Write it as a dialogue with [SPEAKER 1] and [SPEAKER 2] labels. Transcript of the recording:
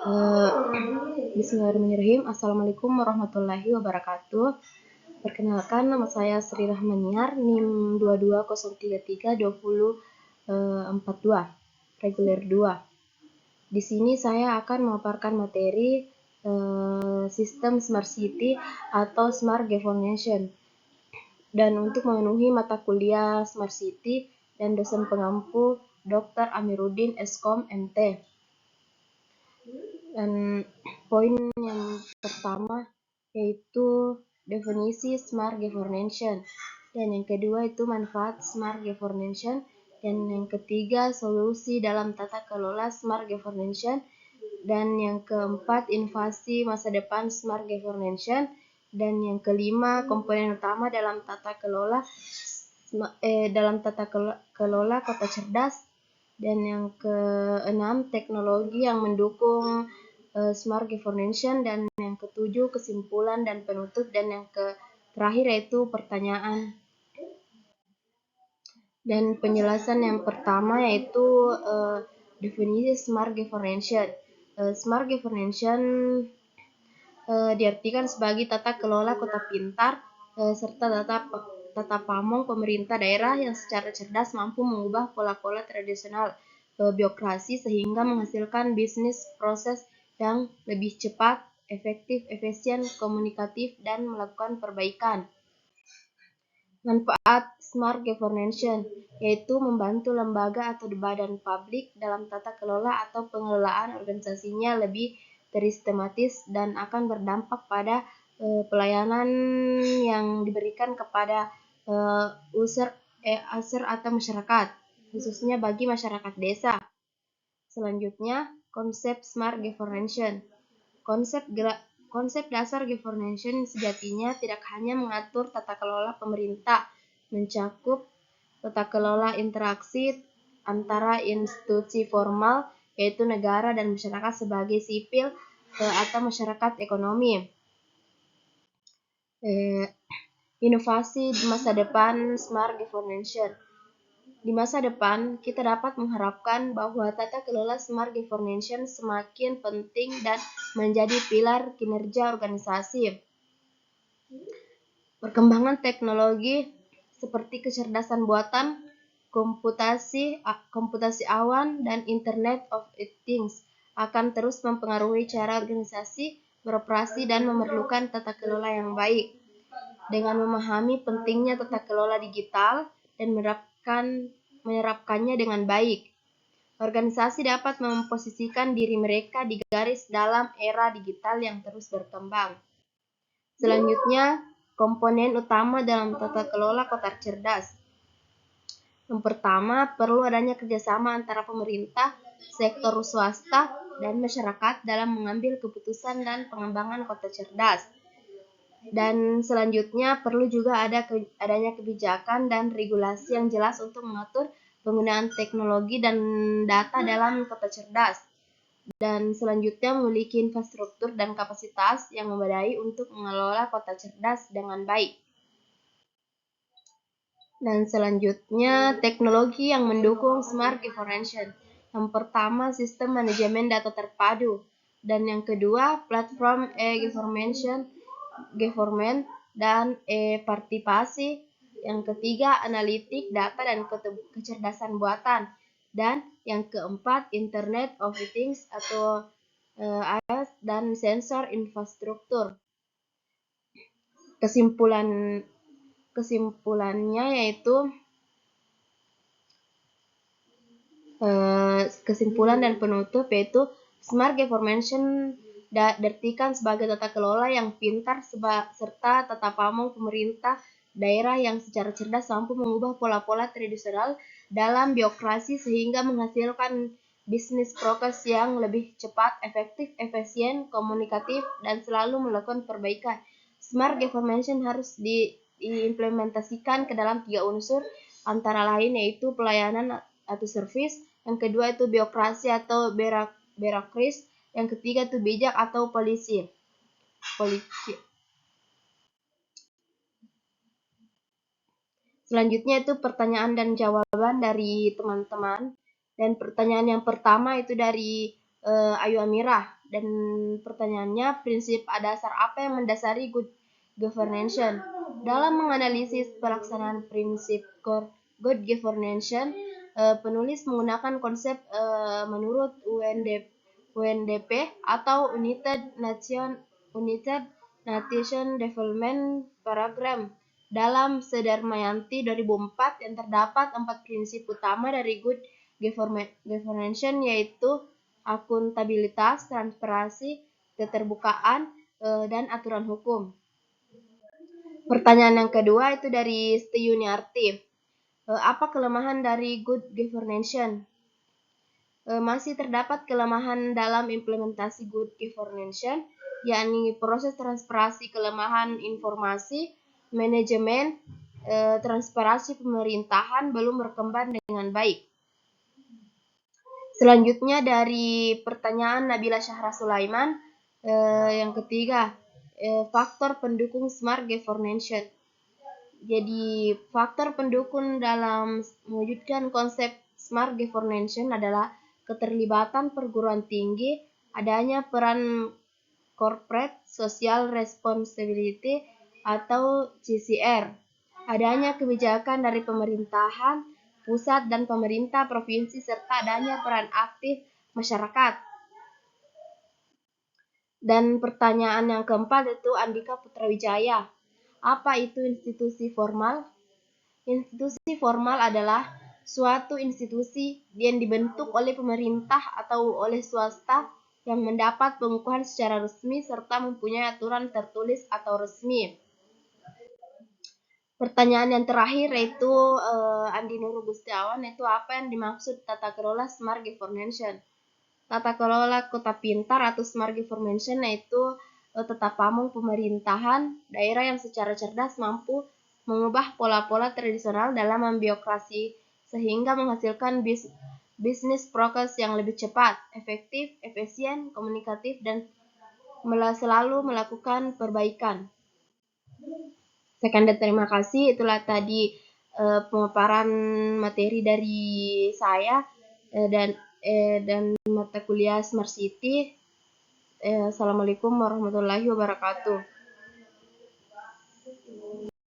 [SPEAKER 1] Bismillahirrahmanirrahim. Assalamualaikum warahmatullahi wabarakatuh. Perkenalkan, nama saya Sri Rahmaniar, NIM 22033242, reguler 2. Di sini saya akan memaparkan materi sistem Smart City atau Smart Governance. Dan untuk memenuhi mata kuliah Smart City dan dosen pengampu Dr. Amiruddin Eskom MT. Dan poin yang pertama yaitu definisi Smart Governance, dan yang kedua itu manfaat Smart Governance, dan yang ketiga solusi dalam tata kelola Smart Governance, dan yang keempat inovasi masa depan Smart Governance, dan yang kelima komponen utama dalam tata kelola kota cerdas, dan yang keenam teknologi yang mendukung Smart Governance, dan yang ketujuh kesimpulan dan penutup, dan yang terakhir yaitu pertanyaan. Dan penjelasan yang pertama yaitu definisi Smart Governance. Smart Governance diartikan sebagai tata kelola kota pintar serta tata pamong pemerintah daerah yang secara cerdas mampu mengubah pola-pola tradisional birokrasi sehingga menghasilkan bisnis proses yang lebih cepat, efektif, efisien, komunikatif, dan melakukan perbaikan. Manfaat Smart Governance yaitu membantu lembaga atau badan publik dalam tata kelola atau pengelolaan organisasinya lebih tersistematis dan akan berdampak pada pelayanan yang diberikan kepada user atau masyarakat, khususnya bagi masyarakat desa. Selanjutnya, konsep Smart Governance. Konsep dasar governance sejatinya tidak hanya mengatur tata kelola pemerintah, mencakup tata kelola interaksi antara institusi formal, yaitu negara dan masyarakat sebagai sipil atau masyarakat ekonomi. Inovasi di masa depan Smart Governance. Di masa depan, kita dapat mengharapkan bahwa tata kelola Smart Governance semakin penting dan menjadi pilar kinerja organisasi. Perkembangan teknologi seperti kecerdasan buatan, komputasi awan, dan Internet of Things akan terus mempengaruhi cara organisasi beroperasi dan memerlukan tata kelola yang baik. Dengan memahami pentingnya tata kelola digital dan menerapkannya dengan baik, organisasi dapat memposisikan diri mereka di garis dalam era digital yang terus berkembang. Selanjutnya, komponen utama dalam tata kelola kota cerdas. Yang pertama, perlu adanya kerjasama antara pemerintah, sektor swasta, dan masyarakat dalam mengambil keputusan dan pengembangan kota cerdas. Dan selanjutnya perlu juga adanya kebijakan dan regulasi yang jelas untuk mengatur penggunaan teknologi dan data dalam kota cerdas. Dan selanjutnya memiliki infrastruktur dan kapasitas yang memadai untuk mengelola kota cerdas dengan baik. Dan selanjutnya teknologi yang mendukung Smart Governance. Yang pertama sistem manajemen data terpadu, dan yang kedua platform e-government dan e-partisipasi. Yang ketiga analitik data dan kecerdasan buatan, dan yang keempat Internet of Things atau IoT dan sensor infrastruktur. Kesimpulannya yaitu kesimpulan dan penutup yaitu Smart Governance diartikan sebagai tata kelola yang pintar serta tata pamong pemerintah daerah yang secara cerdas mampu mengubah pola-pola tradisional dalam birokrasi sehingga menghasilkan bisnis proses yang lebih cepat, efektif, efisien, komunikatif, dan selalu melakukan perbaikan. Smart Governance harus diimplementasikan ke dalam 3 unsur, antara lain yaitu pelayanan atau service, yang kedua itu birokrasi atau birokris, yang ketiga itu bijak atau polisi. Selanjutnya itu pertanyaan dan jawaban dari teman-teman. Dan pertanyaan yang pertama itu dari Ayu Amirah. Dan pertanyaannya, prinsip dasar apa yang mendasari good governance? Dalam menganalisis pelaksanaan prinsip good governance, penulis menggunakan konsep menurut UNDP atau United Nation Development Program. Dalam Sudarmayanti 2004 yang terdapat 4 prinsip utama dari good governance, yaitu akuntabilitas, transparansi, keterbukaan, dan aturan hukum. Pertanyaan yang kedua itu dari Steyuniarti. Apa kelemahan dari good governance? Masih terdapat kelemahan dalam implementasi good governance, yakni proses transparansi, kelemahan informasi, manajemen, transparansi pemerintahan belum berkembang dengan baik. Selanjutnya dari pertanyaan Nabila Syahra Sulaiman, yang ketiga, faktor pendukung smart governance. Jadi faktor pendukung dalam mewujudkan konsep smart governance adalah keterlibatan perguruan tinggi, adanya peran corporate social responsibility atau CSR, adanya kebijakan dari pemerintahan pusat dan pemerintah provinsi, serta adanya peran aktif masyarakat. Dan pertanyaan yang keempat itu Andika Putrawijaya. Apa itu institusi formal? Institusi formal adalah suatu institusi yang dibentuk oleh pemerintah atau oleh swasta yang mendapat pengukuhan secara resmi serta mempunyai aturan tertulis atau resmi. Pertanyaan yang terakhir yaitu Andi Nurul Gustiawan, itu apa yang dimaksud tata kelola smart governance? Tata kelola kota pintar atau smart governance yaitu tata pamong pemerintahan daerah yang secara cerdas mampu mengubah pola-pola tradisional dalam birokrasi sehingga menghasilkan bisnis progres yang lebih cepat, efektif, efisien, komunikatif, dan selalu melakukan perbaikan. Sekian dan terima kasih. Itulah tadi pemaparan materi dari saya dan mata kuliah Smart City. Assalamualaikum warahmatullahi wabarakatuh.